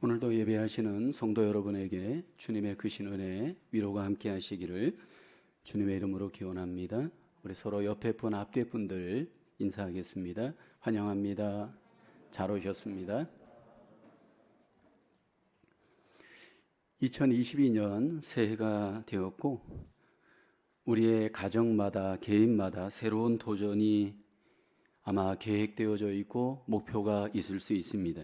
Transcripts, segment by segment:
오늘도 예배하시는 성도 여러분에게 주님의 크신 은혜, 위로가 함께 하시기를 주님의 이름으로 기원합니다. 우리 서로 옆에 분, 앞뒤 분들 인사하겠습니다. 환영합니다. 잘 오셨습니다. 2022년 새해가 되었고 우리의 가정마다, 개인마다 새로운 도전이 아마 계획되어져 있고 목표가 있을 수 있습니다.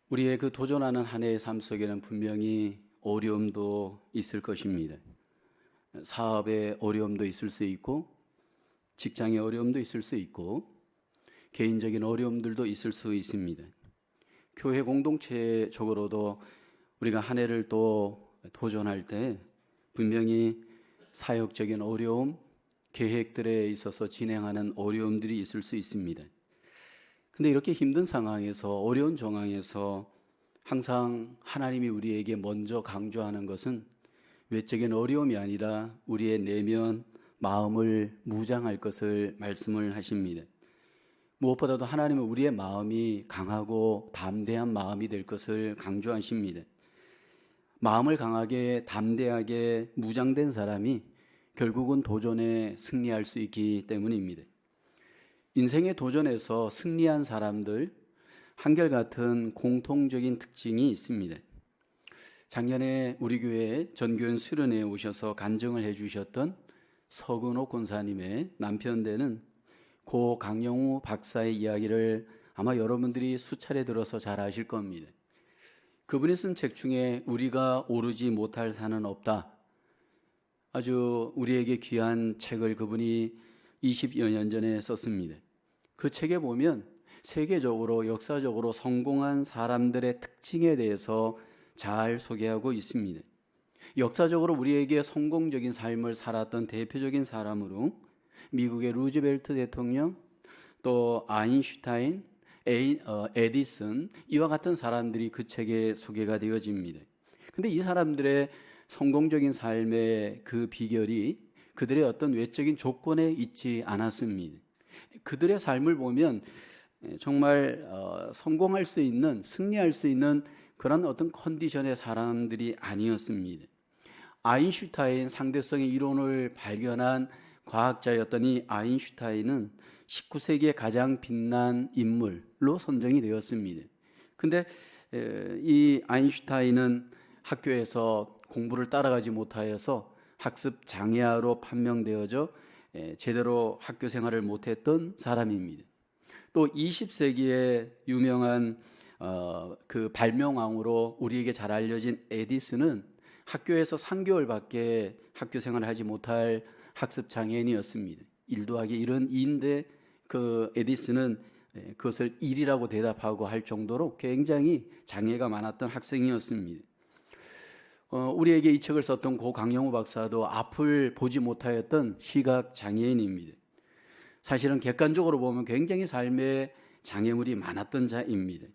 우리의 그 도전하는 한 해의 삶 속에는 분명히 어려움도 있을 것입니다. 사업의 어려움도 있을 수 있고, 직장의 어려움도 있을 수 있고, 개인적인 어려움들도 있을 수 있습니다. 교회 공동체적으로도 우리가 한 해를 또 도전할 때 분명히 사역적인 어려움, 계획들에 있어서 진행하는 어려움들이 있을 수 있습니다. 근데 이렇게 힘든 상황에서, 어려운 정황에서 항상 하나님이 우리에게 먼저 강조하는 것은 외적인 어려움이 아니라 우리의 내면 마음을 무장할 것을 말씀을 하십니다. 무엇보다도 하나님은 우리의 마음이 강하고 담대한 마음이 될 것을 강조하십니다. 마음을 강하게 담대하게 무장된 사람이 결국은 도전에 승리할 수 있기 때문입니다. 인생의 도전에서 승리한 사람들, 한결같은 공통적인 특징이 있습니다. 작년에 우리 교회 전교연 수련회에 오셔서 간증을 해주셨던 서근호 권사님의 남편 되는 고 강영우 박사의 이야기를 아마 여러분들이 수차례 들어서 잘 아실 겁니다. 그분이 쓴 책 중에 우리가 오르지 못할 산은 없다. 아주 우리에게 귀한 책을 그분이 20여 년 전에 썼습니다. 그 책에 보면 세계적으로 역사적으로 성공한 사람들의 특징에 대해서 잘 소개하고 있습니다. 역사적으로 우리에게 성공적인 삶을 살았던 대표적인 사람으로 미국의 루즈벨트 대통령, 또 아인슈타인, 에디슨 이와 같은 사람들이 그 책에 소개가 되어집니다. 근데 이 사람들의 성공적인 삶의 그 비결이 그들의 어떤 외적인 조건에 있지 않았습니다. 그들의 삶을 보면 정말 성공할 수 있는, 승리할 수 있는 그런 어떤 컨디션의 사람들이 아니었습니다. 아인슈타인 상대성의 이론을 발견한 과학자였던 이 아인슈타인은 19세기의 가장 빛난 인물로 선정이 되었습니다. 근데 이 아인슈타인은 학교에서 공부를 따라가지 못하여서 학습 장애아로 판명되어져 제대로 학교 생활을 못했던 사람입니다. 또 20세기의 유명한 그 발명왕으로 우리에게 잘 알려진 에디슨은 학교에서 3개월밖에 학교 생활을 하지 못할 학습 장애인이었습니다. 1 더하기 1은 2인데 그 에디슨은 그것을 1이라고 대답하고 할 정도로 굉장히 장애가 많았던 학생이었습니다. 우리에게 이 책을 썼던 고 강영우 박사도 앞을 보지 못하였던 시각 장애인입니다. 사실은 객관적으로 보면 굉장히 삶에 장애물이 많았던 자입니다.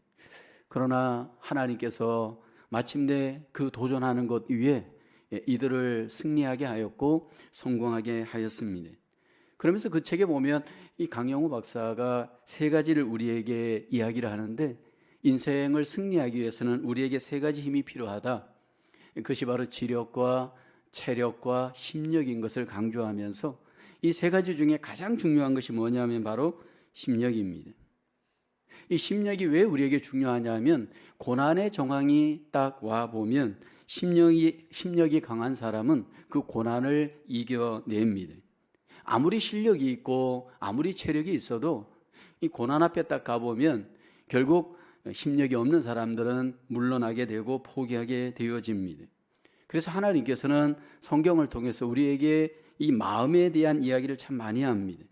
그러나 하나님께서 마침내 그 도전하는 것 위에 이들을 승리하게 하였고 성공하게 하였습니다. 그러면서 그 책에 보면 이 강영우 박사가 3가지를 우리에게 이야기를 하는데, 인생을 승리하기 위해서는 우리에게 3가지 힘이 필요하다. 그것이 바로 지력과 체력과 심력인 것을 강조하면서 이 3가지 중에 가장 중요한 것이 뭐냐면 바로 심력입니다. 이 심력이 왜 우리에게 중요하냐면 고난의 정황이 딱 와보면 심력이 강한 사람은 그 고난을 이겨냅니다. 아무리 실력이 있고 아무리 체력이 있어도 이 고난 앞에 딱 가보면 결국 심력이 없는 사람들은 물러나게 되고 포기하게 되어집니다. 그래서 하나님께서는 성경을 통해서 우리에게 이 마음에 대한 이야기를 참 많이 합니다.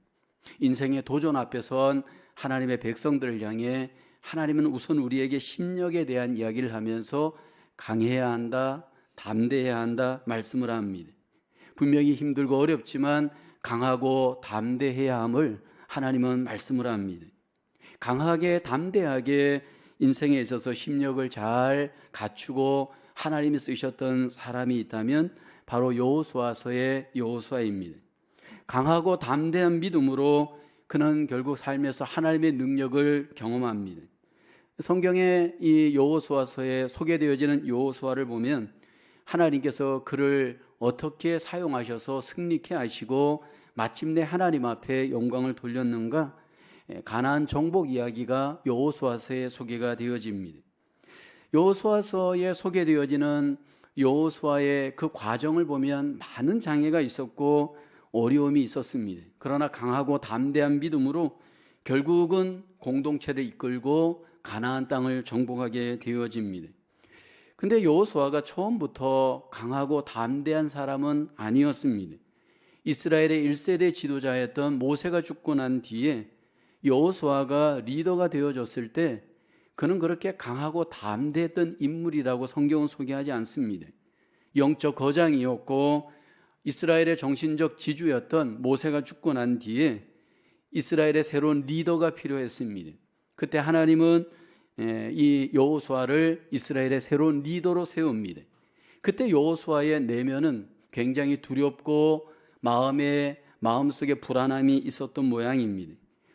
인생의 도전 앞에 선 하나님의 백성들을 향해 하나님은 우선 우리에게 심력에 대한 이야기를 하면서 강해야 한다, 담대해야 한다 말씀을 합니다. 분명히 힘들고 어렵지만 강하고 담대해야 함을 하나님은 말씀을 합니다. 강하게 담대하게 인생에 있어서 심력을 잘 갖추고 하나님이 쓰셨던 사람이 있다면 바로 여호수아서의 여호수아입니다. 강하고 담대한 믿음으로 그는 결국 삶에서 하나님의 능력을 경험합니다. 성경에 이 여호수아서에 소개되어지는 여호수아를 보면 하나님께서 그를 어떻게 사용하셔서 승리케 하시고 마침내 하나님 앞에 영광을 돌렸는가, 가나안 정복 이야기가 여호수아서에 소개가 되어집니다. 여호수아서에 소개되어지는 여호수아의 그 과정을 보면 많은 장애가 있었고 어려움이 있었습니다. 그러나 강하고 담대한 믿음으로 결국은 공동체를 이끌고 가나안 땅을 정복하게 되어집니다. 근데 여호수아가 처음부터 강하고 담대한 사람은 아니었습니다. 이스라엘의 1세대 지도자였던 모세가 죽고 난 뒤에 여호수아가 리더가 되어졌을 때 그는 그렇게 강하고 담대했던 인물이라고 성경은 소개하지 않습니다. 영적 거장이었고 이스라엘의 정신적 지주였던 모세가 죽고 난 뒤에 이스라엘의 새로운 리더가 필요했습니다. 그때 하나님은 이 여호수아를 이스라엘의 새로운 리더로 세웁니다. 그때 여호수아의 내면은 굉장히 두렵고 마음속에 불안함이 있었던 모양입니다.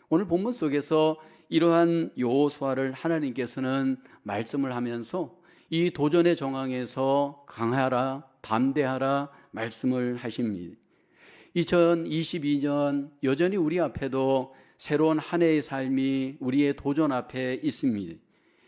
오늘 본문 속에서 이러한 여호수아를 하나님께서는 말씀을 하면서 이 도전의 정황에서 강하라, 담대하라 말씀을 하십니다. 2022년 여전히 우리 앞에도 새로운 한 해의 삶이 우리의 도전 앞에 있습니다.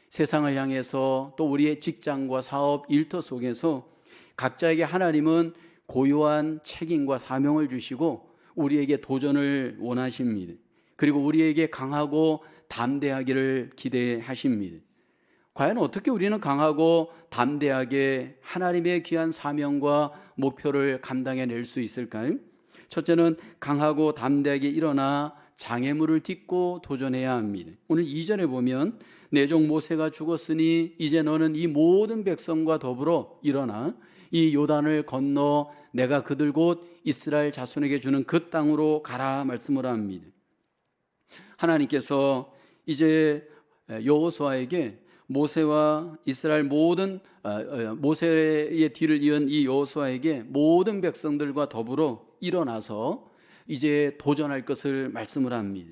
세상을 향해서 또 우리의 직장과 사업, 일터 속에서 각자에게 하나님은 고유한 책임과 사명을 주시고 우리에게 도전을 원하십니다. 그리고 우리에게 강하고 담대하기를 기대하십니다. 과연 어떻게 우리는 강하고 담대하게 하나님의 귀한 사명과 목표를 감당해낼 수 있을까요? 첫째는 강하고 담대하게 일어나 장애물을 딛고 도전해야 합니다. 오늘 2절에 보면 내 종 모세가 죽었으니 이제 너는 이 모든 백성과 더불어 일어나 이 요단을 건너 내가 그들 곧 이스라엘 자손에게 주는 그 땅으로 가라 말씀을 합니다. 하나님께서 이제 여호수아에게 모세와 이스라엘 모세의 뒤를 이은 이 여호수아에게 모든 백성들과 더불어 일어나서 이제 도전할 것을 말씀을 합니다.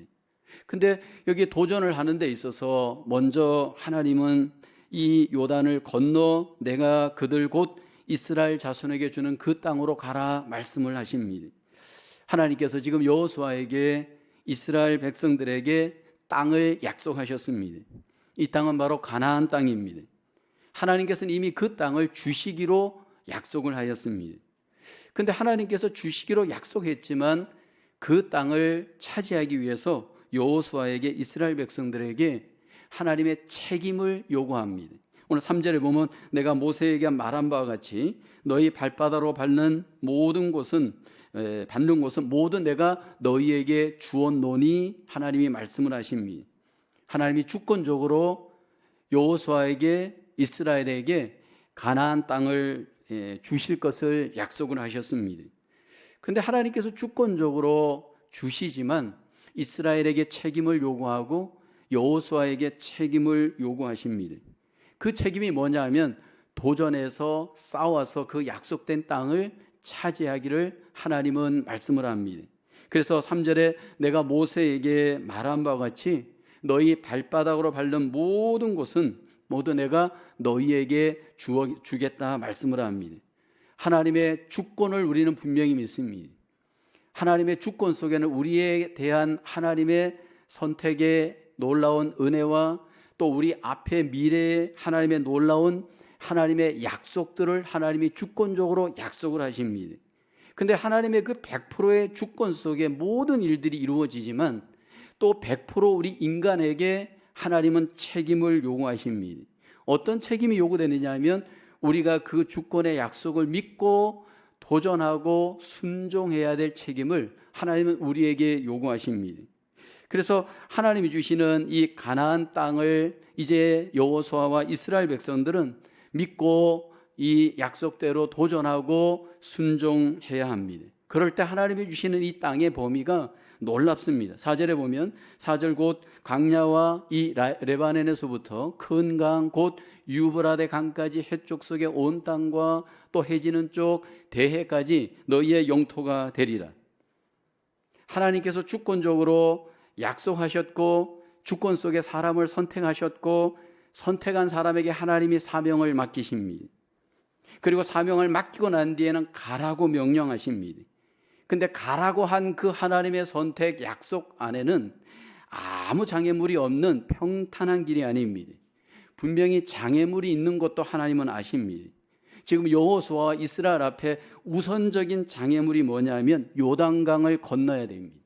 근데 여기 도전을 하는 데 있어서 먼저 하나님은 이 요단을 건너 내가 그들 곧 이스라엘 자손에게 주는 그 땅으로 가라 말씀을 하십니다. 하나님께서 지금 여호수아에게 이스라엘 백성들에게 땅을 약속하셨습니다. 이 땅은 바로 가나안 땅입니다. 하나님께서는 이미 그 땅을 주시기로 약속을 하였습니다. 그런데 하나님께서 주시기로 약속했지만 그 땅을 차지하기 위해서 여호수아에게 이스라엘 백성들에게 하나님의 책임을 요구합니다. 오늘 3절에 보면 내가 모세에게 말한 바와 같이 너희 발바닥으로 밟는 곳은 모두 내가 너희에게 주었노니 하나님이 말씀을 하십니다. 하나님이 주권적으로 여호수아에게 이스라엘에게 가나안 땅을 주실 것을 약속을 하셨습니다. 그런데 하나님께서 주권적으로 주시지만 이스라엘에게 책임을 요구하고 여호수아에게 책임을 요구하십니다. 그 책임이 뭐냐 하면 도전해서 싸워서 그 약속된 땅을 차지하기를 하나님은 말씀을 합니다. 그래서 3절에 내가 모세에게 말한 바와 같이 너희 발바닥으로 밟는 모든 곳은 모두 내가 너희에게 주겠다 말씀을 합니다. 하나님의 주권을 우리는 분명히 믿습니다. 하나님의 주권 속에는 우리에 대한 하나님의 선택의 놀라운 은혜와 또 우리 앞의 미래의 하나님의 놀라운 하나님의 약속들을 하나님이 주권적으로 약속을 하십니다. 그런데 하나님의 그 100%의 주권 속에 모든 일들이 이루어지지만 또 100% 우리 인간에게 하나님은 책임을 요구하십니다. 어떤 책임이 요구되느냐 하면 우리가 그 주권의 약속을 믿고 도전하고 순종해야 될 책임을 하나님은 우리에게 요구하십니다. 그래서 하나님이 주시는 이 가나안 땅을 이제 여호수아와 이스라엘 백성들은 믿고 이 약속대로 도전하고 순종해야 합니다. 그럴 때 하나님이 주시는 이 땅의 범위가 놀랍습니다. 4절에 보면 4절 곧 광야와 이 레바논에서부터 큰 강 곧 유브라데 강까지 해쪽 속의 온 땅과 또 해지는 쪽 대해까지 너희의 영토가 되리라. 하나님께서 주권적으로 약속하셨고 주권 속에 사람을 선택하셨고 선택한 사람에게 하나님이 사명을 맡기십니다. 그리고 사명을 맡기고 난 뒤에는 가라고 명령하십니다. 근데 가라고 한 그 하나님의 선택 약속 안에는 아무 장애물이 없는 평탄한 길이 아닙니다. 분명히 장애물이 있는 것도 하나님은 아십니다. 지금 여호수아와 이스라엘 앞에 우선적인 장애물이 뭐냐면 요단강을 건너야 됩니다.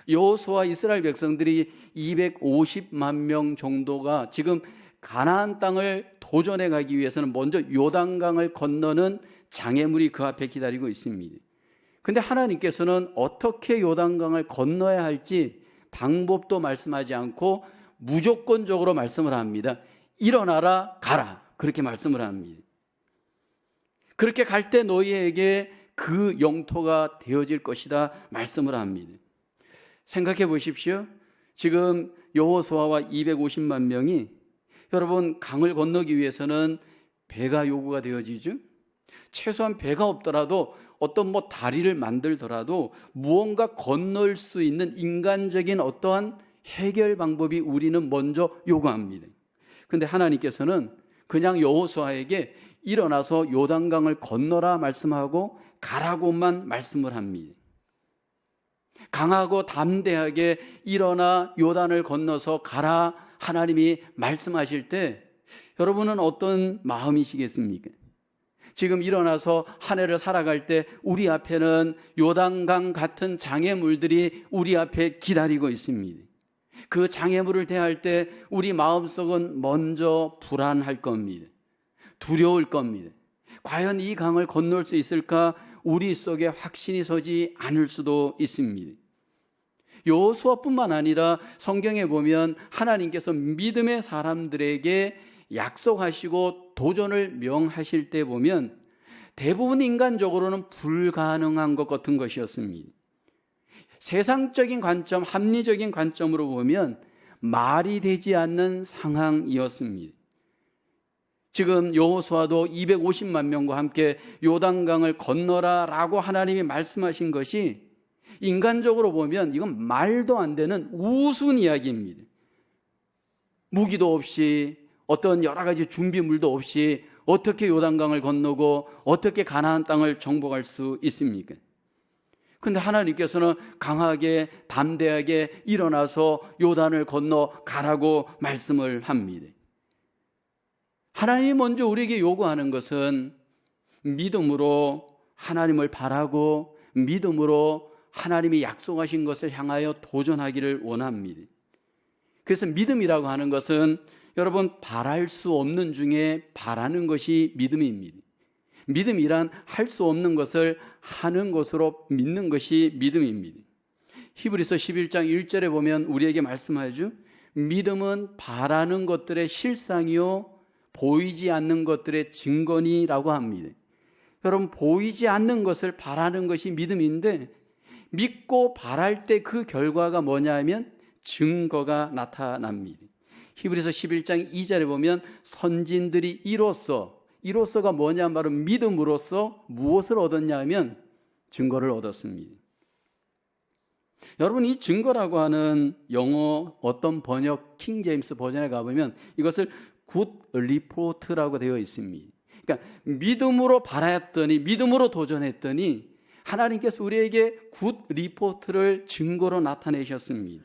여호수아와 이스라엘 백성들이 250만 명 정도가 지금 가나안 땅을 도전해 가기 위해서는 먼저 요단강을 건너는 장애물이 그 앞에 기다리고 있습니다. 근데 하나님께서는 어떻게 요단강을 건너야 할지 방법도 말씀하지 않고 무조건적으로 말씀을 합니다. 일어나라 가라 그렇게 말씀을 합니다. 그렇게 갈 때 너희에게 그 영토가 되어질 것이다 말씀을 합니다. 생각해 보십시오. 지금 여호수아와 250만 명이 여러분 강을 건너기 위해서는 배가 요구가 되어지죠. 최소한 배가 없더라도 어떤 다리를 만들더라도 무언가 건널 수 있는 인간적인 어떠한 해결 방법이 우리는 먼저 요구합니다. 그런데 하나님께서는 그냥 여호수아에게 일어나서 요단강을 건너라 말씀하고 가라고만 말씀을 합니다. 강하고 담대하게 일어나 요단을 건너서 가라 하나님이 말씀하실 때 여러분은 어떤 마음이시겠습니까? 지금 일어나서 한 해를 살아갈 때 우리 앞에는 요단강 같은 장애물들이 우리 앞에 기다리고 있습니다. 그 장애물을 대할 때 우리 마음속은 먼저 불안할 겁니다. 두려울 겁니다. 과연 이 강을 건널 수 있을까? 우리 속에 확신이 서지 않을 수도 있습니다. 여호수아뿐만 아니라 성경에 보면 하나님께서 믿음의 사람들에게 약속하시고 도전을 명하실 때 보면 대부분 인간적으로는 불가능한 것 같은 것이었습니다. 세상적인 관점, 합리적인 관점으로 보면 말이 되지 않는 상황이었습니다. 지금 여호수아도 250만 명과 함께 요단강을 건너라 라고 하나님이 말씀하신 것이 인간적으로 보면 이건 말도 안 되는 우스운 이야기입니다. 무기도 없이 어떤 여러 가지 준비물도 없이 어떻게 요단강을 건너고 어떻게 가나안 땅을 정복할 수 있습니까? 그런데 하나님께서는 강하게 담대하게 일어나서 요단을 건너 가라고 말씀을 합니다. 하나님이 먼저 우리에게 요구하는 것은 믿음으로 하나님을 바라고 믿음으로 하나님이 약속하신 것을 향하여 도전하기를 원합니다. 그래서 믿음이라고 하는 것은 여러분 바랄 수 없는 중에 바라는 것이 믿음입니다. 믿음이란 할 수 없는 것을 하는 것으로 믿는 것이 믿음입니다. 히브리서 11장 1절에 보면 우리에게 말씀하죠. 믿음은 바라는 것들의 실상이요 보이지 않는 것들의 증거니라고 합니다. 여러분 보이지 않는 것을 바라는 것이 믿음인데 믿고 바랄 때 그 결과가 뭐냐면 증거가 나타납니다. 히브리서 11장 2절에 보면 선진들이 이로써가 뭐냐 바로 믿음으로써 무엇을 얻었냐 하면 증거를 얻었습니다. 여러분 이 증거라고 하는 영어 어떤 번역 킹 제임스 버전에 가보면 이것을 굿 리포트라고 되어 있습니다. 그러니까 믿음으로 바랐더니 믿음으로 도전했더니 하나님께서 우리에게 굿 리포트를 증거로 나타내셨습니다.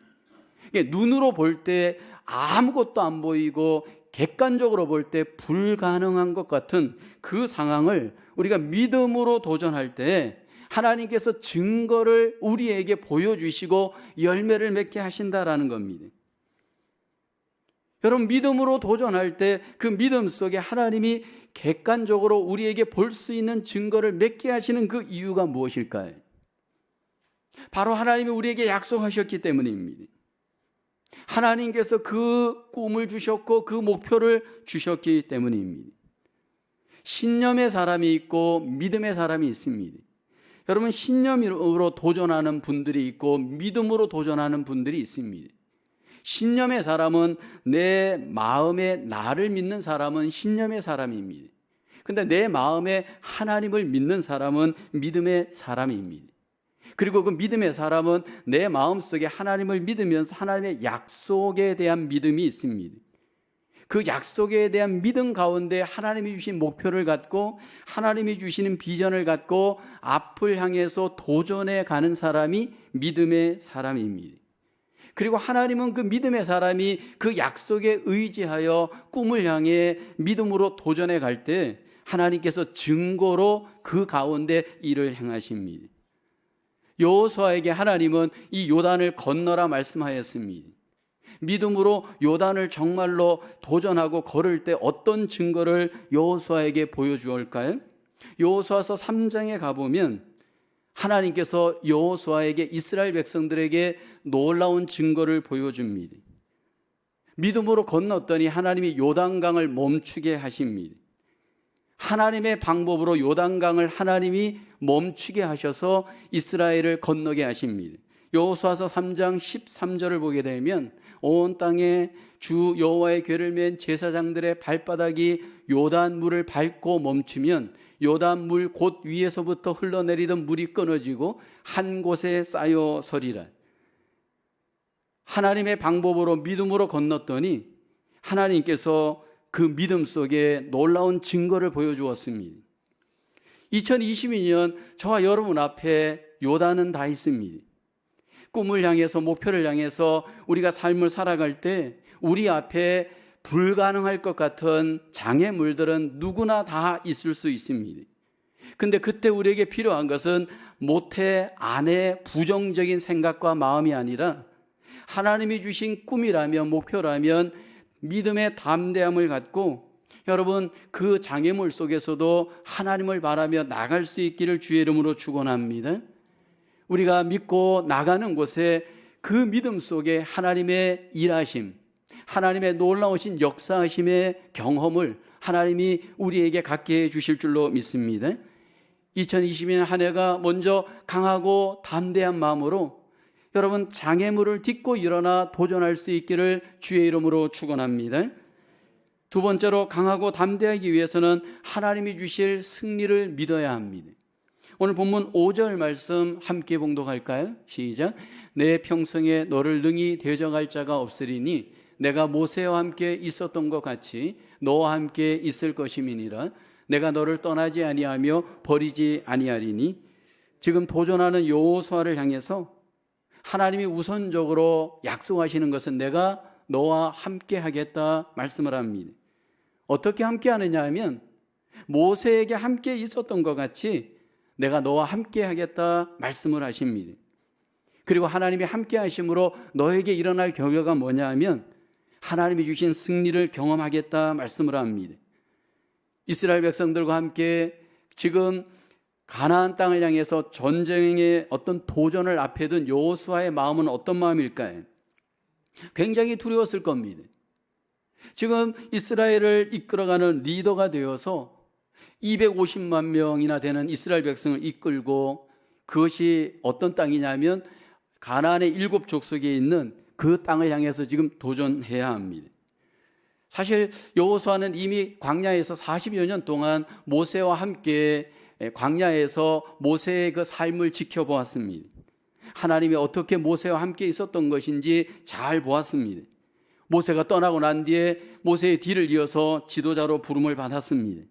눈으로 볼 때 아무것도 안 보이고 객관적으로 볼 때 불가능한 것 같은 그 상황을 우리가 믿음으로 도전할 때 하나님께서 증거를 우리에게 보여주시고 열매를 맺게 하신다라는 겁니다. 여러분 믿음으로 도전할 때 그 믿음 속에 하나님이 객관적으로 우리에게 볼 수 있는 증거를 맺게 하시는 그 이유가 무엇일까요? 바로 하나님이 우리에게 약속하셨기 때문입니다. 하나님께서 그 꿈을 주셨고 그 목표를 주셨기 때문입니다. 신념의 사람이 있고 믿음의 사람이 있습니다. 여러분 신념으로 도전하는 분들이 있고 믿음으로 도전하는 분들이 있습니다. 신념의 사람은 내 마음에 나를 믿는 사람은 신념의 사람입니다. 근데 내 마음에 하나님을 믿는 사람은 믿음의 사람입니다. 그리고 그 믿음의 사람은 내 마음속에 하나님을 믿으면서 하나님의 약속에 대한 믿음이 있습니다. 그 약속에 대한 믿음 가운데 하나님이 주신 목표를 갖고 하나님이 주시는 비전을 갖고 앞을 향해서 도전해 가는 사람이 믿음의 사람입니다. 그리고 하나님은 그 믿음의 사람이 그 약속에 의지하여 꿈을 향해 믿음으로 도전해 갈 때 하나님께서 증거로 그 가운데 일을 행하십니다. 여호수아에게 하나님은 이 요단을 건너라 말씀하였습니다. 믿음으로 요단을 정말로 도전하고 걸을 때 어떤 증거를 여호수아에게 보여주올까요? 여호수아서 3장에 가보면 하나님께서 여호수아에게 이스라엘 백성들에게 놀라운 증거를 보여줍니다. 믿음으로 건넜더니 하나님이 요단강을 멈추게 하십니다. 하나님의 방법으로 요단강을 하나님이 멈추게 하셔서 이스라엘을 건너게 하십니다. 여호수아서 3장 13절을 보게 되면 온 땅에 주 여호와의 궤를 맨 제사장들의 발바닥이 요단 물을 밟고 멈추면 요단 물 곧 위에서부터 흘러내리던 물이 끊어지고 한 곳에 쌓여 서리라. 하나님의 방법으로 믿음으로 건넜더니 하나님께서 그 믿음 속에 놀라운 증거를 보여주었습니다. 2022년 저와 여러분 앞에 요단은 다 있습니다. 꿈을 향해서 목표를 향해서 우리가 삶을 살아갈 때 우리 앞에 불가능할 것 같은 장애물들은 누구나 다 있을 수 있습니다. 근데 그때 우리에게 필요한 것은 못해 안해 부정적인 생각과 마음이 아니라 하나님이 주신 꿈이라면 목표라면 믿음의 담대함을 갖고 여러분 그 장애물 속에서도 하나님을 바라며 나갈 수 있기를 주의 이름으로 축원합니다. 우리가 믿고 나가는 곳에 그 믿음 속에 하나님의 일하심, 하나님의 놀라우신 역사하심의 경험을 하나님이 우리에게 갖게 해 주실 줄로 믿습니다. 2022년 한 해가 먼저 강하고 담대한 마음으로 여러분 장애물을 딛고 일어나 도전할 수 있기를 주의 이름으로 축원합니다. 두 번째로 강하고 담대하기 위해서는 하나님이 주실 승리를 믿어야 합니다. 오늘 본문 5절 말씀 함께 봉독할까요? 시작. 내 평생에 너를 능히 대적할 자가 없으리니 내가 모세와 함께 있었던 것 같이 너와 함께 있을 것임이니라. 내가 너를 떠나지 아니하며 버리지 아니하리니. 지금 도전하는 여호수아를 향해서 하나님이 우선적으로 약속하시는 것은 내가 너와 함께 하겠다 말씀을 합니다. 어떻게 함께 하느냐 하면 모세에게 함께 있었던 것 같이 내가 너와 함께 하겠다 말씀을 하십니다. 그리고 하나님이 함께 하심으로 너에게 일어날 결과가 뭐냐 하면 하나님이 주신 승리를 경험하겠다 말씀을 합니다. 이스라엘 백성들과 함께 지금 가나안 땅을 향해서 전쟁의 어떤 도전을 앞에 둔 여호수아의 마음은 어떤 마음일까요? 굉장히 두려웠을 겁니다. 지금 이스라엘을 이끌어가는 리더가 되어서 250만 명이나 되는 이스라엘 백성을 이끌고 그것이 어떤 땅이냐면 가나안의 7 족속에 있는 그 땅을 향해서 지금 도전해야 합니다. 사실 여호수아는 이미 광야에서 40여 년 동안 모세와 함께 광야에서 모세의 그 삶을 지켜보았습니다. 하나님이 어떻게 모세와 함께 있었던 것인지 잘 보았습니다. 모세가 떠나고 난 뒤에 모세의 뒤를 이어서 지도자로 부름을 받았습니다.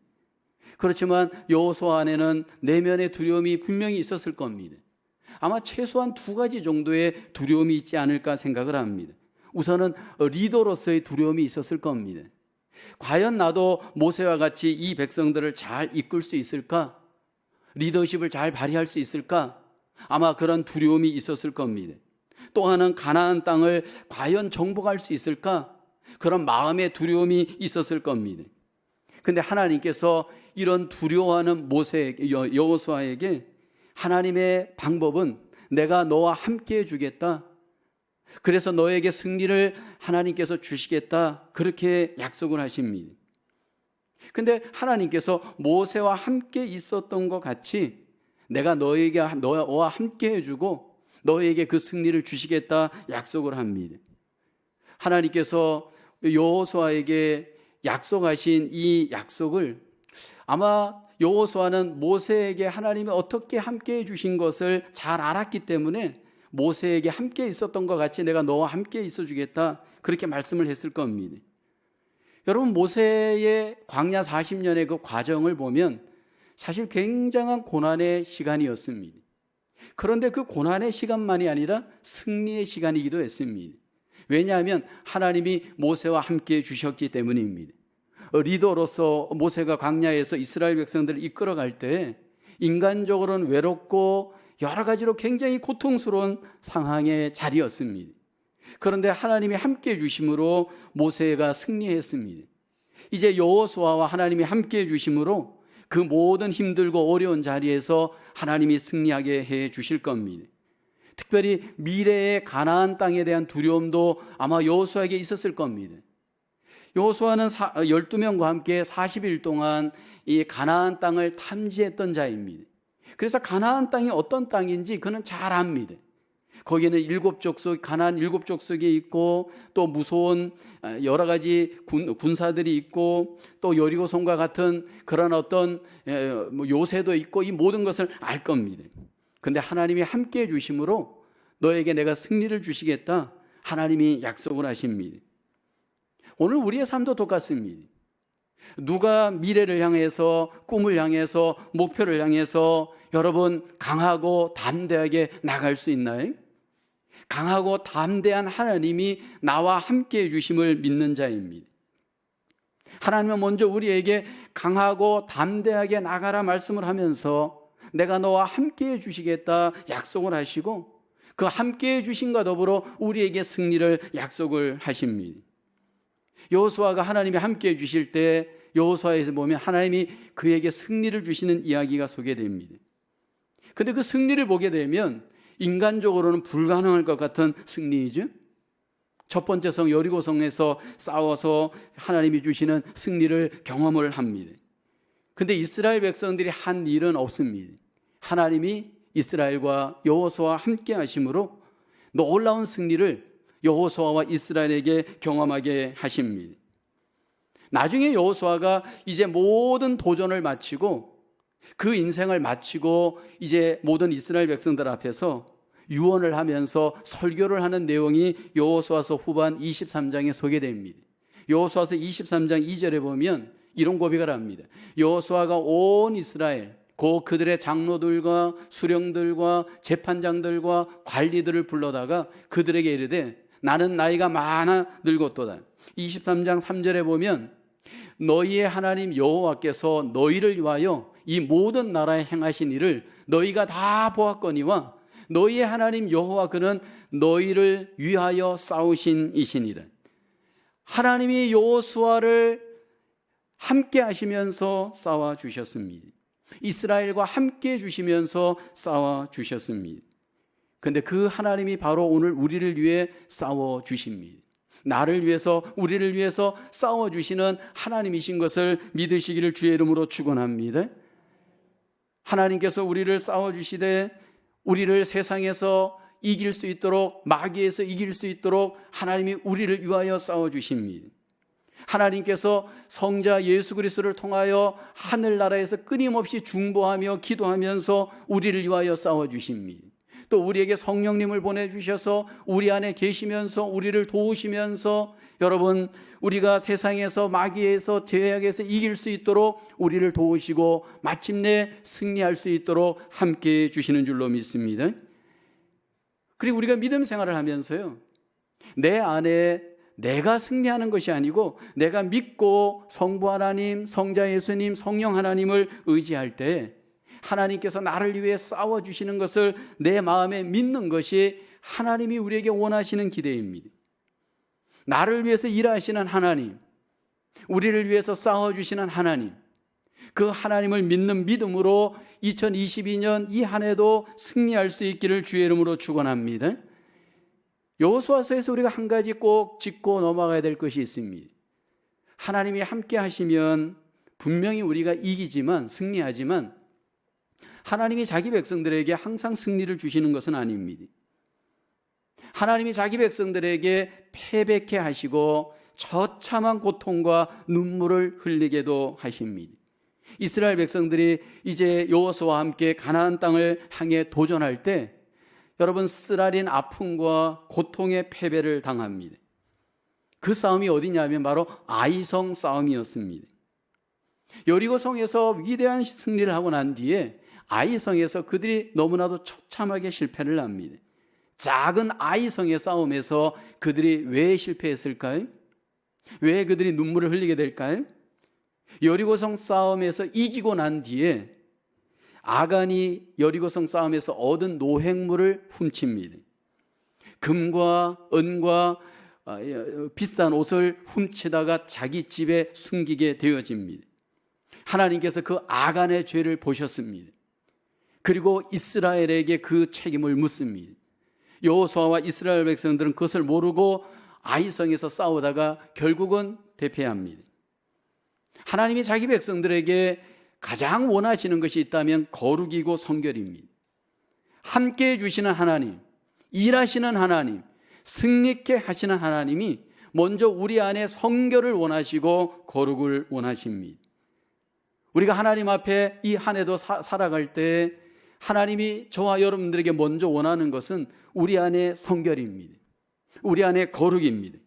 그렇지만 여호수아 안에는 내면의 두려움이 분명히 있었을 겁니다. 아마 최소한 2가지 정도의 두려움이 있지 않을까 생각을 합니다. 우선은 리더로서의 두려움이 있었을 겁니다. 과연 나도 모세와 같이 이 백성들을 잘 이끌 수 있을까? 리더십을 잘 발휘할 수 있을까? 아마 그런 두려움이 있었을 겁니다. 또 하나는 가나안 땅을 과연 정복할 수 있을까? 그런 마음의 두려움이 있었을 겁니다. 근데 하나님께서 이런 두려워하는 여호수아에게 하나님의 방법은 내가 너와 함께 해주겠다. 그래서 너에게 승리를 하나님께서 주시겠다. 그렇게 약속을 하십니다. 근데 하나님께서 모세와 함께 있었던 것 같이 내가 너와 함께 해주고 너에게 그 승리를 주시겠다 약속을 합니다. 하나님께서 여호수아에게 약속하신 이 약속을 아마 여호수아는 모세에게 하나님이 어떻게 함께 해주신 것을 잘 알았기 때문에 모세에게 함께 있었던 것 같이 내가 너와 함께 있어주겠다 그렇게 말씀을 했을 겁니다. 여러분, 모세의 광야 40년의 그 과정을 보면 사실 굉장한 고난의 시간이었습니다. 그런데 그 고난의 시간만이 아니라 승리의 시간이기도 했습니다. 왜냐하면 하나님이 모세와 함께 주셨기 때문입니다. 리더로서 모세가 광야에서 이스라엘 백성들을 이끌어갈 때 인간적으로는 외롭고 여러 가지로 굉장히 고통스러운 상황의 자리였습니다. 그런데 하나님이 함께 해주심으로 모세가 승리했습니다. 이제 여호수아와 하나님이 함께 해주심으로 그 모든 힘들고 어려운 자리에서 하나님이 승리하게 해주실 겁니다. 특별히 미래의 가나안 땅에 대한 두려움도 아마 여호수아에게 있었을 겁니다. 여호수아는 12명과 함께 40일 동안 이 가나안 땅을 탐지했던 자입니다. 그래서 가나안 땅이 어떤 땅인지 그는 잘 압니다. 거기는 가나안 7족속이 있고 또 무서운 여러 가지 군사들이 있고 또 여리고성과 같은 그런 어떤 요새도 있고 이 모든 것을 알 겁니다. 그런데 하나님이 함께 해주심으로 너에게 내가 승리를 주시겠다, 하나님이 약속을 하십니다. 오늘 우리의 삶도 똑같습니다. 누가 미래를 향해서, 꿈을 향해서, 목표를 향해서 여러분 강하고 담대하게 나갈 수 있나요? 강하고 담대한 하나님이 나와 함께 해주심을 믿는 자입니다. 하나님은 먼저 우리에게 강하고 담대하게 나가라 말씀을 하면서 내가 너와 함께 해주시겠다 약속을 하시고 그 함께 해주심과 더불어 우리에게 승리를 약속을 하십니다. 여호수아가 하나님이 함께 해주실 때 여호수아에서 보면 하나님이 그에게 승리를 주시는 이야기가 소개됩니다. 그런데 그 승리를 보게 되면 인간적으로는 불가능할 것 같은 승리이죠. 첫 번째 성 여리고성에서 싸워서 하나님이 주시는 승리를 경험을 합니다. 그런데 이스라엘 백성들이 한 일은 없습니다. 하나님이 이스라엘과 여호수아와 함께 하심으로 놀라운 승리를 여호수아와 이스라엘에게 경험하게 하십니다. 나중에 여호수아가 이제 모든 도전을 마치고 그 인생을 마치고 이제 모든 이스라엘 백성들 앞에서 유언을 하면서 설교를 하는 내용이 여호수아서 후반 23장에 소개됩니다. 여호수아서 23장 2절에 보면 이런 고백을 합니다. 여호수아가 온 이스라엘 그들의 장로들과 수령들과 재판장들과 관리들을 불러다가 그들에게 이르되 나는 나이가 많아 늙었도다. 23장 3절에 보면 너희의 하나님 여호와께서 너희를 위하여 이 모든 나라에 행하신 일을 너희가 다 보았거니와 너희의 하나님 여호와 그는 너희를 위하여 싸우신 이시니라. 하나님이 여호수아를 함께 하시면서 싸워 주셨습니다. 이스라엘과 함께 해 주시면서 싸워 주셨습니다. 그런데 그 하나님이 바로 오늘 우리를 위해 싸워 주십니다. 나를 위해서, 우리를 위해서 싸워 주시는 하나님이신 것을 믿으시기를 주의 이름으로 축원합니다. 하나님께서 우리를 싸워 주시되 우리를 세상에서 이길 수 있도록, 마귀에서 이길 수 있도록 하나님이 우리를 위하여 싸워 주십니다. 하나님께서 성자 예수 그리스도를 통하여 하늘나라에서 끊임없이 중보하며 기도하면서 우리를 위하여 싸워 주십니다. 또 우리에게 성령님을 보내주셔서 우리 안에 계시면서 우리를 도우시면서 여러분 우리가 세상에서 마귀에서 죄악에서 이길 수 있도록 우리를 도우시고 마침내 승리할 수 있도록 함께해 주시는 줄로 믿습니다. 그리고 우리가 믿음 생활을 하면서요, 내 안에 내가 승리하는 것이 아니고 내가 믿고 성부 하나님, 성자 예수님, 성령 하나님을 의지할 때 하나님께서 나를 위해 싸워주시는 것을 내 마음에 믿는 것이 하나님이 우리에게 원하시는 기대입니다. 나를 위해서 일하시는 하나님, 우리를 위해서 싸워주시는 하나님, 그 하나님을 믿는 믿음으로 2022년 이 한 해도 승리할 수 있기를 주의 이름으로 축원합니다. 여호수아서에서 우리가 한 가지 꼭 짚고 넘어가야 될 것이 있습니다. 하나님이 함께 하시면 분명히 우리가 이기지만, 승리하지만 하나님이 자기 백성들에게 항상 승리를 주시는 것은 아닙니다. 하나님이 자기 백성들에게 패배케 하시고 처참한 고통과 눈물을 흘리게도 하십니다. 이스라엘 백성들이 이제 여호수아와 함께 가나안 땅을 향해 도전할 때 여러분 쓰라린 아픔과 고통의 패배를 당합니다. 그 싸움이 어디냐면 바로 아이성 싸움이었습니다. 여리고성에서 위대한 승리를 하고 난 뒤에 아이성에서 그들이 너무나도 처참하게 실패를 합니다. 작은 아이성의 싸움에서 그들이 왜 실패했을까요? 왜 그들이 눈물을 흘리게 될까요? 여리고성 싸움에서 이기고 난 뒤에 아간이 여리고성 싸움에서 얻은 노획물을 훔칩니다. 금과 은과 비싼 옷을 훔치다가 자기 집에 숨기게 되어집니다. 하나님께서 그 아간의 죄를 보셨습니다. 그리고 이스라엘에게 그 책임을 묻습니다. 여호수아와 이스라엘 백성들은 그것을 모르고 아이성에서 싸우다가 결국은 대패합니다. 하나님이 자기 백성들에게 가장 원하시는 것이 있다면 거룩이고 성결입니다. 함께 해주시는 하나님, 일하시는 하나님, 승리케 하시는 하나님이 먼저 우리 안에 성결을 원하시고 거룩을 원하십니다. 우리가 하나님 앞에 이 한 해도 살아갈 때 하나님이 저와 여러분들에게 먼저 원하는 것은 우리 안에 성결입니다. 우리 안에 거룩입니다.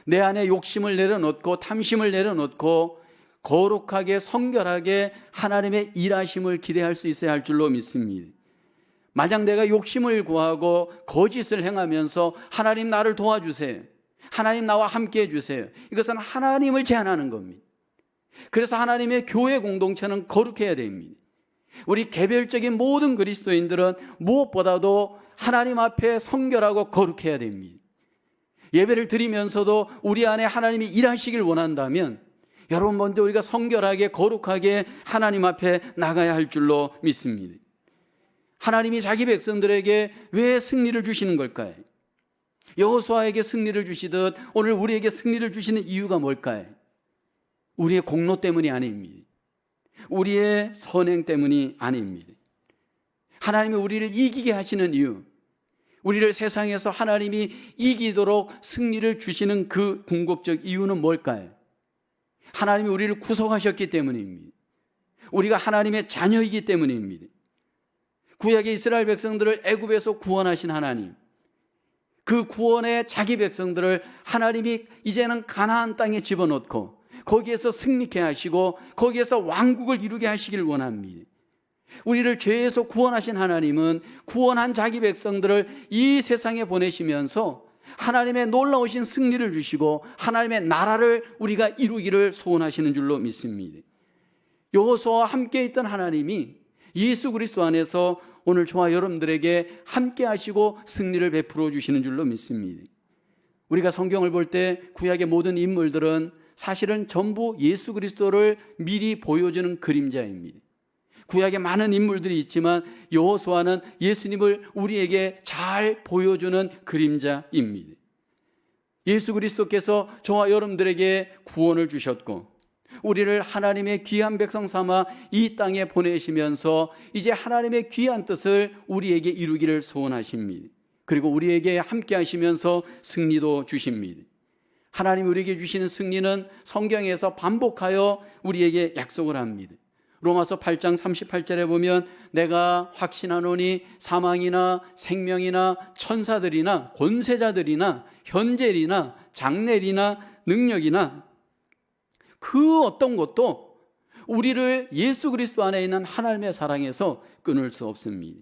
내 안에 욕심을 내려놓고 탐심을 내려놓고 거룩하게 성결하게 하나님의 일하심을 기대할 수 있어야 할 줄로 믿습니다. 만약 내가 욕심을 구하고 거짓을 행하면서 하나님 나를 도와주세요, 하나님 나와 함께 해주세요, 이것은 하나님을 제한하는 겁니다. 그래서 하나님의 교회 공동체는 거룩해야 됩니다. 우리 개별적인 모든 그리스도인들은 무엇보다도 하나님 앞에 성결하고 거룩해야 됩니다. 예배를 드리면서도 우리 안에 하나님이 일하시길 원한다면 여러분 먼저 우리가 성결하게 거룩하게 하나님 앞에 나가야 할 줄로 믿습니다. 하나님이 자기 백성들에게 왜 승리를 주시는 걸까요? 여호수아에게 승리를 주시듯 오늘 우리에게 승리를 주시는 이유가 뭘까요? 우리의 공로 때문이 아닙니다. 우리의 선행 때문이 아닙니다. 하나님이 우리를 이기게 하시는 이유, 우리를 세상에서 하나님이 이기도록 승리를 주시는 그 궁극적 이유는 뭘까요? 하나님이 우리를 구속하셨기 때문입니다. 우리가 하나님의 자녀이기 때문입니다. 구약의 이스라엘 백성들을 애굽에서 구원하신 하나님, 그 구원의 자기 백성들을 하나님이 이제는 가나안 땅에 집어넣고 거기에서 승리케 하시고 거기에서 왕국을 이루게 하시길 원합니다. 우리를 죄에서 구원하신 하나님은 구원한 자기 백성들을 이 세상에 보내시면서 하나님의 놀라우신 승리를 주시고 하나님의 나라를 우리가 이루기를 소원하시는 줄로 믿습니다. 여호수아와 함께 있던 하나님이 예수 그리스도 안에서 오늘 저와 여러분들에게 함께 하시고 승리를 베풀어 주시는 줄로 믿습니다. 우리가 성경을 볼 때 구약의 모든 인물들은 사실은 전부 예수 그리스도를 미리 보여주는 그림자입니다. 구약에 많은 인물들이 있지만 여호수아는 예수님을 우리에게 잘 보여주는 그림자입니다. 예수 그리스도께서 저와 여러분들에게 구원을 주셨고 우리를 하나님의 귀한 백성 삼아 이 땅에 보내시면서 이제 하나님의 귀한 뜻을 우리에게 이루기를 소원하십니다. 그리고 우리에게 함께 하시면서 승리도 주십니다. 하나님이 우리에게 주시는 승리는 성경에서 반복하여 우리에게 약속을 합니다. 로마서 8장 38절에 보면 내가 확신하노니 사망이나 생명이나 천사들이나 권세자들이나 현재리나 장래리나 능력이나 그 어떤 것도 우리를 예수 그리스도 안에 있는 하나님의 사랑에서 끊을 수 없습니다.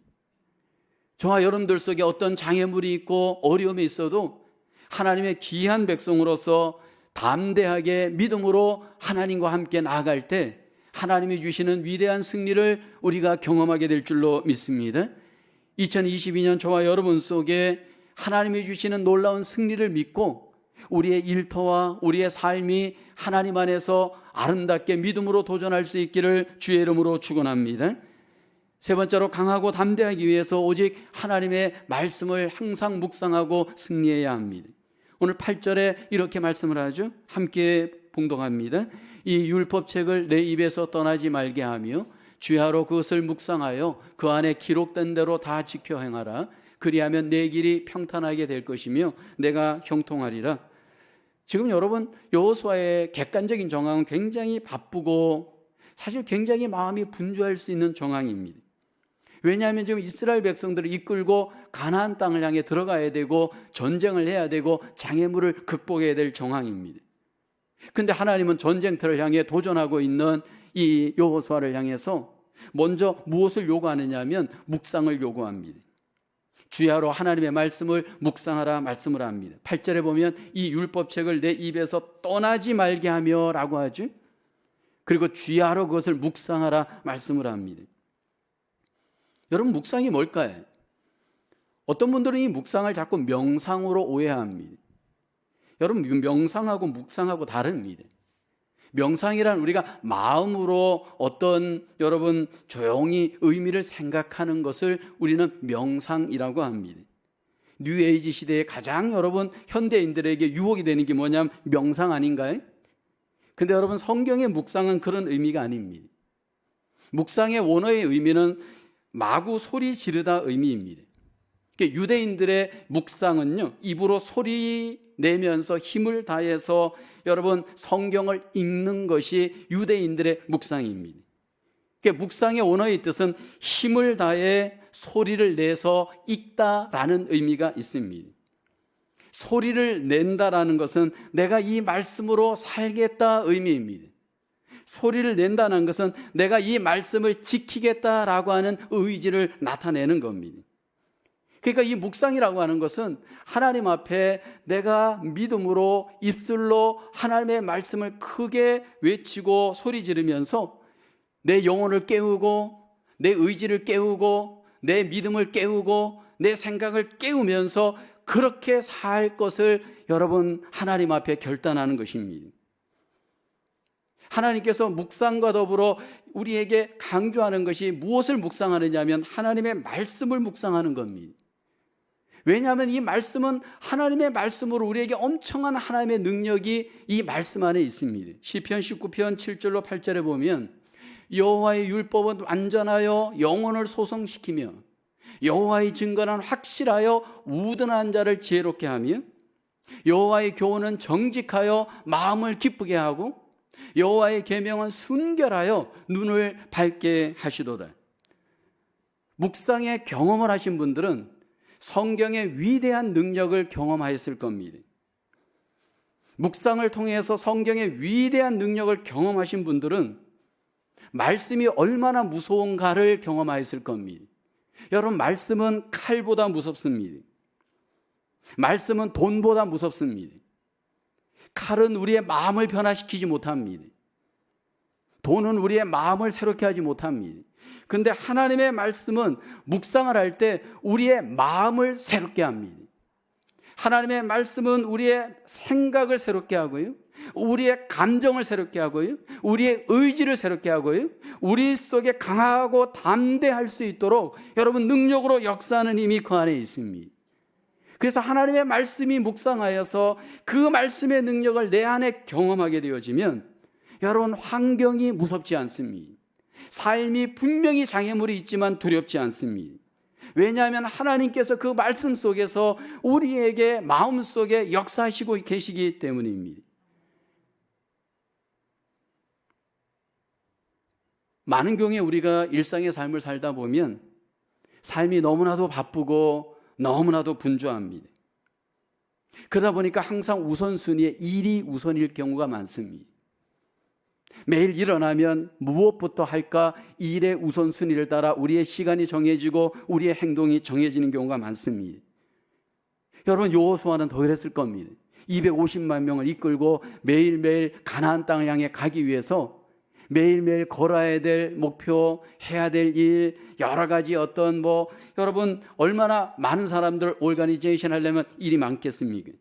저와 여러분들 속에 어떤 장애물이 있고 어려움이 있어도 하나님의 귀한 백성으로서 담대하게 믿음으로 하나님과 함께 나아갈 때 하나님이 주시는 위대한 승리를 우리가 경험하게 될 줄로 믿습니다. 2022년 저와 여러분 속에 하나님이 주시는 놀라운 승리를 믿고 우리의 일터와 우리의 삶이 하나님 안에서 아름답게 믿음으로 도전할 수 있기를 주의 이름으로 축원합니다. 세 번째로 강하고 담대하기 위해서 오직 하나님의 말씀을 항상 묵상하고 승리해야 합니다. 오늘 8절에 이렇게 말씀을 하죠. 함께 봉독합니다. 이 율법책을 내 입에서 떠나지 말게 하며 주야로 그것을 묵상하여 그 안에 기록된 대로 다 지켜 행하라. 그리하면 내 길이 평탄하게 될 것이며 내가 형통하리라. 지금 여러분 여호수아의 객관적인 정황은 굉장히 바쁘고 사실 굉장히 마음이 분주할 수 있는 정황입니다. 왜냐하면 지금 이스라엘 백성들을 이끌고 가나안 땅을 향해 들어가야 되고 전쟁을 해야 되고 장애물을 극복해야 될 정황입니다. 근데 하나님은 전쟁터를 향해 도전하고 있는 이 여호수아를 향해서 먼저 무엇을 요구하느냐 하면 묵상을 요구합니다. 주야로 하나님의 말씀을 묵상하라 말씀을 합니다. 8절에 보면 이 율법책을 내 입에서 떠나지 말게 하며 라고 하죠. 그리고 주야로 그것을 묵상하라 말씀을 합니다. 여러분, 묵상이 뭘까요? 어떤 분들은 이 묵상을 자꾸 명상으로 오해합니다. 여러분, 명상하고 묵상하고 다릅니다. 명상이란 우리가 마음으로 어떤 여러분 조용히 의미를 생각하는 것을 우리는 명상이라고 합니다. 뉴에이지 시대에 가장 여러분 현대인들에게 유혹이 되는 게 뭐냐면 명상 아닌가요? 근데 여러분, 성경의 묵상은 그런 의미가 아닙니다. 묵상의 원어의 의미는 마구 소리 지르다 의미입니다. 유대인들의 묵상은요, 입으로 소리 내면서 힘을 다해서 여러분 성경을 읽는 것이 유대인들의 묵상입니다. 묵상의 원어의 뜻은 힘을 다해 소리를 내서 읽다라는 의미가 있습니다. 소리를 낸다라는 것은 내가 이 말씀으로 살겠다 의미입니다. 소리를 낸다는 것은 내가 이 말씀을 지키겠다라고 하는 의지를 나타내는 겁니다. 그러니까 이 묵상이라고 하는 것은 하나님 앞에 내가 믿음으로 입술로 하나님의 말씀을 크게 외치고 소리 지르면서 내 영혼을 깨우고 내 의지를 깨우고 내 믿음을 깨우고 내 생각을 깨우면서 그렇게 살 것을 여러분 하나님 앞에 결단하는 것입니다. 하나님께서 묵상과 더불어 우리에게 강조하는 것이 무엇을 묵상하느냐 하면 하나님의 말씀을 묵상하는 겁니다. 왜냐하면 이 말씀은 하나님의 말씀으로 우리에게 엄청난 하나님의 능력이 이 말씀 안에 있습니다. 시편 19편 7절로 8절에 보면 여호와의 율법은 완전하여 영혼을 소성시키며 여호와의 증거는 확실하여 우둔한 자를 지혜롭게 하며 여호와의 교훈은 정직하여 마음을 기쁘게 하고 여호와의 계명은 순결하여 눈을 밝게 하시도다. 묵상의 경험을 하신 분들은 성경의 위대한 능력을 경험하였을 겁니다. 묵상을 통해서 성경의 위대한 능력을 경험하신 분들은 말씀이 얼마나 무서운가를 경험하였을 겁니다. 여러분, 말씀은 칼보다 무섭습니다. 말씀은 돈보다 무섭습니다. 칼은 우리의 마음을 변화시키지 못합니다. 돈은 우리의 마음을 새롭게 하지 못합니다. 그런데 하나님의 말씀은 묵상을 할 때 우리의 마음을 새롭게 합니다. 하나님의 말씀은 우리의 생각을 새롭게 하고요, 우리의 감정을 새롭게 하고요, 우리의 의지를 새롭게 하고요, 우리 속에 강하고 담대할 수 있도록 여러분 능력으로 역사하는 힘이 그 안에 있습니다. 그래서 하나님의 말씀이 묵상하여서 그 말씀의 능력을 내 안에 경험하게 되어지면 여러분 환경이 무섭지 않습니다. 삶이 분명히 장애물이 있지만 두렵지 않습니다. 왜냐하면 하나님께서 그 말씀 속에서 우리에게 마음속에 역사하시고 계시기 때문입니다. 많은 경우에 우리가 일상의 삶을 살다 보면 삶이 너무나도 바쁘고 너무나도 분주합니다. 그러다 보니까 항상 우선순위에 일이 우선일 경우가 많습니다. 매일 일어나면 무엇부터 할까 일의 우선순위를 따라 우리의 시간이 정해지고 우리의 행동이 정해지는 경우가 많습니다. 여러분, 여호수아는 더 그랬을 겁니다. 250만 명을 이끌고 매일매일 가나안 땅을 향해 가기 위해서 매일매일 걸어야 될 목표, 해야 될 일, 여러 가지 어떤 여러분 얼마나 많은 사람들 오르가니제이션 하려면 일이 많겠습니까?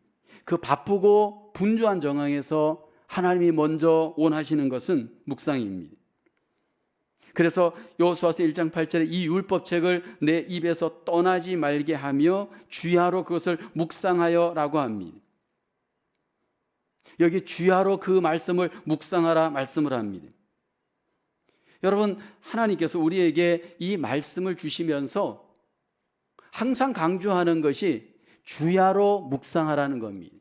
그 바쁘고 분주한 정황에서 하나님이 먼저 원하시는 것은 묵상입니다. 그래서 여호수아서 1장 8절에 이 율법책을 내 입에서 떠나지 말게 하며 주야로 그것을 묵상하여 라고 합니다. 여기 주야로 그 말씀을 묵상하라 말씀을 합니다. 여러분, 하나님께서 우리에게 이 말씀을 주시면서 항상 강조하는 것이 주야로 묵상하라는 겁니다.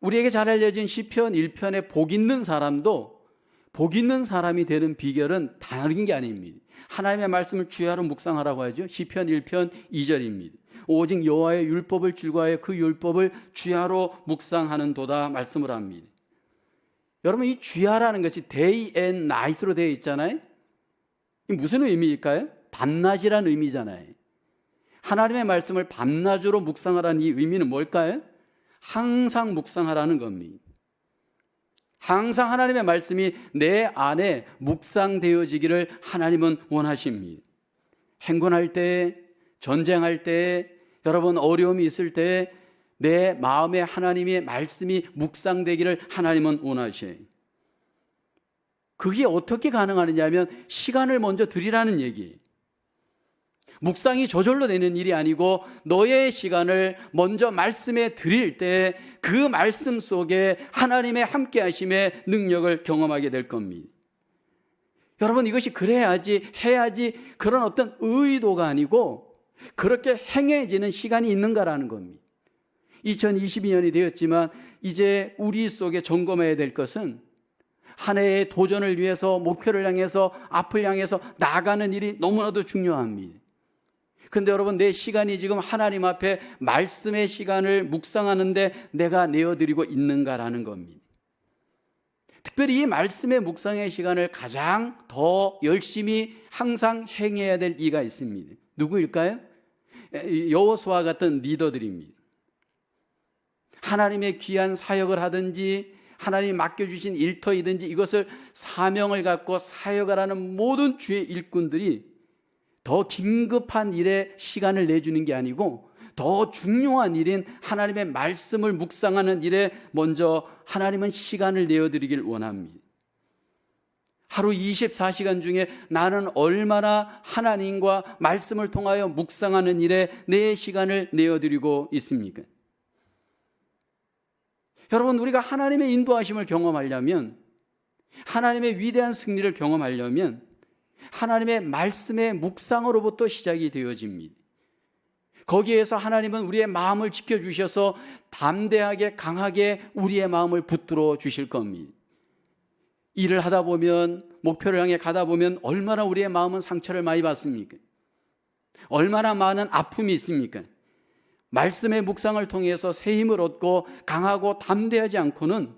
우리에게 잘 알려진 시편 1편의 복 있는 사람도 복 있는 사람이 되는 비결은 다른 게 아닙니다. 하나님의 말씀을 주야로 묵상하라고 하죠. 시편 1편 2절입니다. 오직 여호와의 율법을 즐거워하여 그 율법을 주야로 묵상하는 도다 말씀을 합니다. 여러분, 이 주야라는 것이 day and night로 되어 있잖아요. 이 무슨 의미일까요? 밤낮이라는 의미잖아요. 하나님의 말씀을 밤낮으로 묵상하라는 이 의미는 뭘까요? 항상 묵상하라는 겁니다. 항상 하나님의 말씀이 내 안에 묵상되어지기를 하나님은 원하십니다. 행군할 때, 전쟁할 때, 여러분 어려움이 있을 때 내 마음에 하나님의 말씀이 묵상되기를 하나님은 원하셔요. 그게 어떻게 가능하느냐 하면 시간을 먼저 드리라는 얘기예요. 묵상이 저절로 되는 일이 아니고 너의 시간을 먼저 말씀에 드릴 때 그 말씀 속에 하나님의 함께 하심의 능력을 경험하게 될 겁니다. 여러분, 이것이 그래야지 해야지 그런 어떤 의도가 아니고 그렇게 행해지는 시간이 있는가라는 겁니다. 2022년이 되었지만 이제 우리 속에 점검해야 될 것은 한 해의 도전을 위해서 목표를 향해서 앞을 향해서 나가는 일이 너무나도 중요합니다. 근데 여러분, 내 시간이 지금 하나님 앞에 말씀의 시간을 묵상하는데 내가 내어드리고 있는가라는 겁니다. 특별히 이 말씀의 묵상의 시간을 가장 더 열심히 항상 행해야 될 이가 있습니다. 누구일까요? 여호수아 같은 리더들입니다. 하나님의 귀한 사역을 하든지 하나님이 맡겨주신 일터이든지 이것을 사명을 갖고 사역하라는 모든 주의 일꾼들이 더 긴급한 일에 시간을 내주는 게 아니고 더 중요한 일인 하나님의 말씀을 묵상하는 일에 먼저 하나님은 시간을 내어드리길 원합니다. 하루 24시간 중에 나는 얼마나 하나님과 말씀을 통하여 묵상하는 일에 내 시간을 내어드리고 있습니까? 여러분, 우리가 하나님의 인도하심을 경험하려면, 하나님의 위대한 승리를 경험하려면 하나님의 말씀의 묵상으로부터 시작이 되어집니다. 거기에서 하나님은 우리의 마음을 지켜주셔서 담대하게 강하게 우리의 마음을 붙들어 주실 겁니다. 일을 하다 보면, 목표를 향해 가다 보면 얼마나 우리의 마음은 상처를 많이 받습니까? 얼마나 많은 아픔이 있습니까? 말씀의 묵상을 통해서 새 힘을 얻고 강하고 담대하지 않고는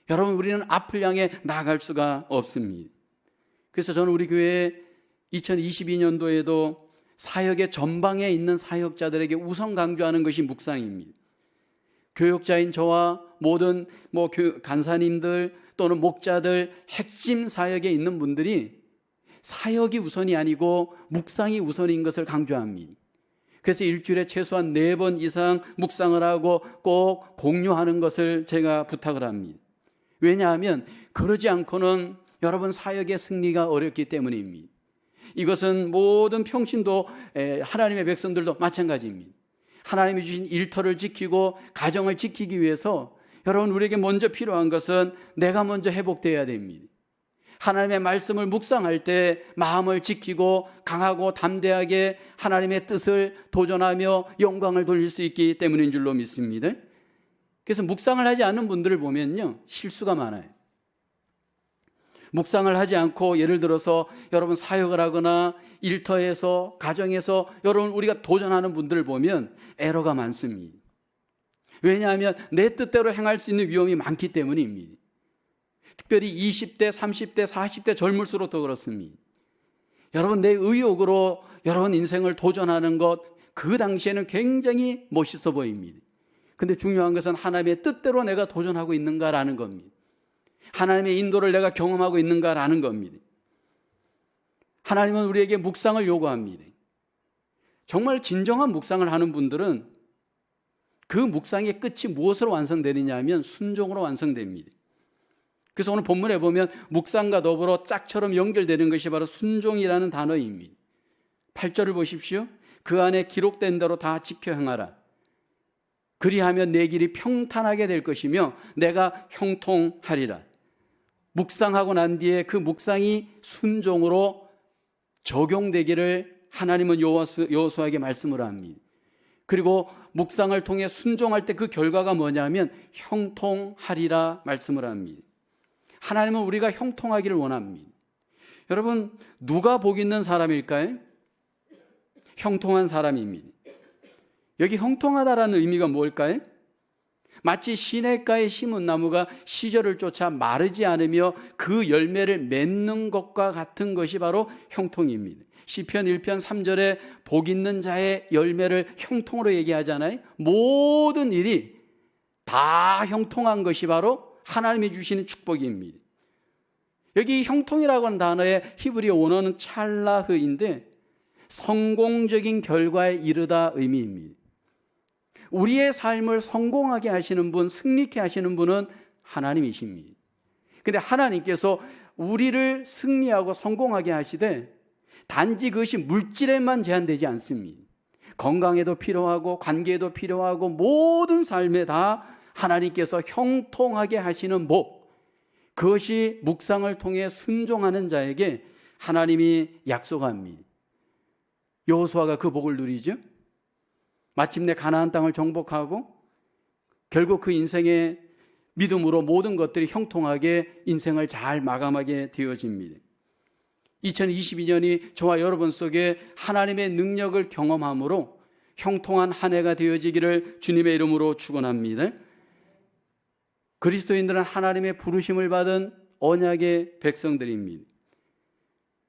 여러분, 우리는 앞을 향해 나아갈 수가 없습니다. 그래서 저는 우리 교회에 2022년도에도 사역의 전방에 있는 사역자들에게 우선 강조하는 것이 묵상입니다. 교역자인 저와 모든 간사님들 또는 목자들, 핵심 사역에 있는 분들이 사역이 우선이 아니고 묵상이 우선인 것을 강조합니다. 그래서 일주일에 최소한 4번 이상 묵상을 하고 꼭 공유하는 것을 제가 부탁을 합니다. 왜냐하면 그러지 않고는 여러분 사역의 승리가 어렵기 때문입니다. 이것은 모든 평신도 하나님의 백성들도 마찬가지입니다. 하나님이 주신 일터를 지키고 가정을 지키기 위해서 여러분, 우리에게 먼저 필요한 것은 내가 먼저 회복되어야 됩니다. 하나님의 말씀을 묵상할 때 마음을 지키고 강하고 담대하게 하나님의 뜻을 도전하며 영광을 돌릴 수 있기 때문인 줄로 믿습니다. 그래서 묵상을 하지 않는 분들을 보면요, 실수가 많아요. 묵상을 하지 않고 예를 들어서 여러분 사역을 하거나 일터에서 가정에서 여러분 우리가 도전하는 분들을 보면 에러가 많습니다. 왜냐하면 내 뜻대로 행할 수 있는 위험이 많기 때문입니다. 특별히 20대, 30대, 40대 젊을수록 더 그렇습니다. 여러분, 내 의욕으로 여러분 인생을 도전하는 것, 그 당시에는 굉장히 멋있어 보입니다. 근데 중요한 것은 하나님의 뜻대로 내가 도전하고 있는가라는 겁니다. 하나님의 인도를 내가 경험하고 있는가라는 겁니다. 하나님은 우리에게 묵상을 요구합니다. 정말 진정한 묵상을 하는 분들은 그 묵상의 끝이 무엇으로 완성되느냐 하면 순종으로 완성됩니다. 그래서 오늘 본문에 보면 묵상과 더불어 짝처럼 연결되는 것이 바로 순종이라는 단어입니다. 8절을 보십시오. 그 안에 기록된 대로 다 지켜 행하라. 그리하면 내 길이 평탄하게 될 것이며 내가 형통하리라. 묵상하고 난 뒤에 그 묵상이 순종으로 적용되기를 하나님은 여호수아에게 말씀을 합니다. 그리고 묵상을 통해 순종할 때 그 결과가 뭐냐면 형통하리라 말씀을 합니다. 하나님은 우리가 형통하기를 원합니다. 여러분, 누가 복 있는 사람일까요? 형통한 사람입니다. 여기 형통하다라는 의미가 뭘까요? 마치 시냇가에 심은 나무가 시절을 쫓아 마르지 않으며 그 열매를 맺는 것과 같은 것이 바로 형통입니다. 시편 1편 3절에 복 있는 자의 열매를 형통으로 얘기하잖아요. 모든 일이 다 형통한 것이 바로 하나님이 주시는 축복입니다. 여기 형통이라고 하는 단어의 히브리어 원어는 찰라흐인데 성공적인 결과에 이르다 의미입니다. 우리의 삶을 성공하게 하시는 분, 승리케 하시는 분은 하나님이십니다. 그런데 하나님께서 우리를 승리하고 성공하게 하시되 단지 그것이 물질에만 제한되지 않습니다. 건강에도 필요하고 관계에도 필요하고 모든 삶에 다 하나님께서 형통하게 하시는 복, 그것이 묵상을 통해 순종하는 자에게 하나님이 약속합니다. 여호수아가 그 복을 누리죠. 마침내 가나안 땅을 정복하고 결국 그 인생의 믿음으로 모든 것들이 형통하게 인생을 잘 마감하게 되어집니다. 2022년이 저와 여러분 속에 하나님의 능력을 경험함으로 형통한 한 해가 되어지기를 주님의 이름으로 축원합니다. 그리스도인들은 하나님의 부르심을 받은 언약의 백성들입니다.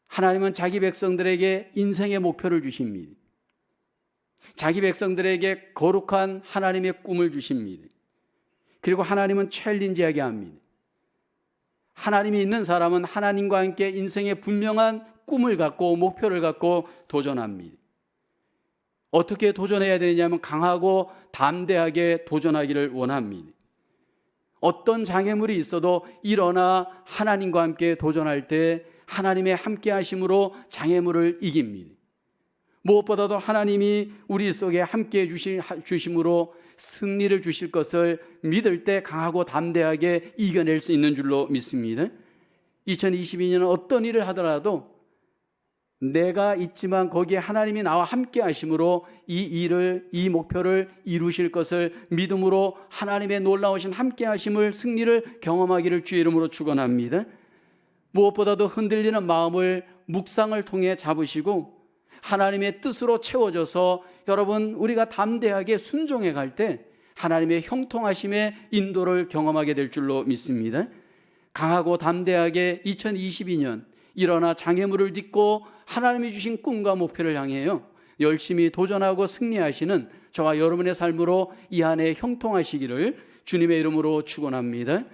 하나님은 자기 백성들에게 인생의 목표를 주십니다. 자기 백성들에게 거룩한 하나님의 꿈을 주십니다. 그리고 하나님은 챌린지하게 합니다. 하나님이 있는 사람은 하나님과 함께 인생의 분명한 꿈을 갖고 목표를 갖고 도전합니다. 어떻게 도전해야 되냐면 강하고 담대하게 도전하기를 원합니다. 어떤 장애물이 있어도 일어나 하나님과 함께 도전할 때 하나님의 함께 하심으로 장애물을 이깁니다. 무엇보다도 하나님이 우리 속에 함께 주심으로 승리를 주실 것을 믿을 때 강하고 담대하게 이겨낼 수 있는 줄로 믿습니다. 2022년은 어떤 일을 하더라도 내가 있지만 거기에 하나님이 나와 함께 하심으로 이 목표를 이루실 것을 믿음으로 하나님의 놀라우신 함께 하심을 승리를 경험하기를 주의 이름으로 축원합니다. 무엇보다도 흔들리는 마음을 묵상을 통해 잡으시고 하나님의 뜻으로 채워져서 여러분 우리가 담대하게 순종해 갈 때 하나님의 형통하심의 인도를 경험하게 될 줄로 믿습니다. 강하고 담대하게 2022년 일어나 장애물을 딛고 하나님이 주신 꿈과 목표를 향해요 열심히 도전하고 승리하시는 저와 여러분의 삶으로 이 한 해 형통하시기를 주님의 이름으로 축원합니다.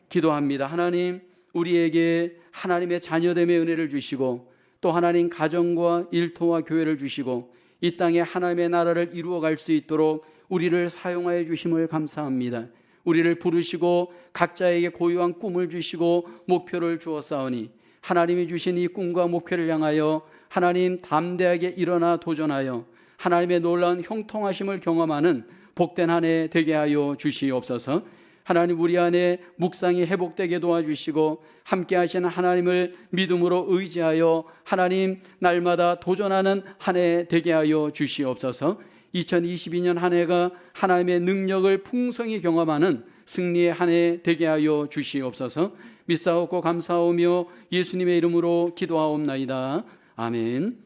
기도합니다. 하나님, 우리에게 하나님의 자녀됨의 은혜를 주시고 또 하나님 가정과 일터와 교회를 주시고 이 땅에 하나님의 나라를 이루어갈 수 있도록 우리를 사용하여 주심을 감사합니다. 우리를 부르시고 각자에게 고유한 꿈을 주시고 목표를 주었사오니 하나님이 주신 이 꿈과 목표를 향하여 하나님 담대하게 일어나 도전하여 하나님의 놀라운 형통하심을 경험하는 복된 한 해 되게 하여 주시옵소서. 하나님, 우리 안에 묵상이 회복되게 도와주시고 함께 하시는 하나님을 믿음으로 의지하여 하나님 날마다 도전하는 한 해 되게 하여 주시옵소서. 2022년 한 해가 하나님의 능력을 풍성히 경험하는 승리의 한 해 되게 하여 주시옵소서. 믿사옵고 감사하오며 예수님의 이름으로 기도하옵나이다. 아멘.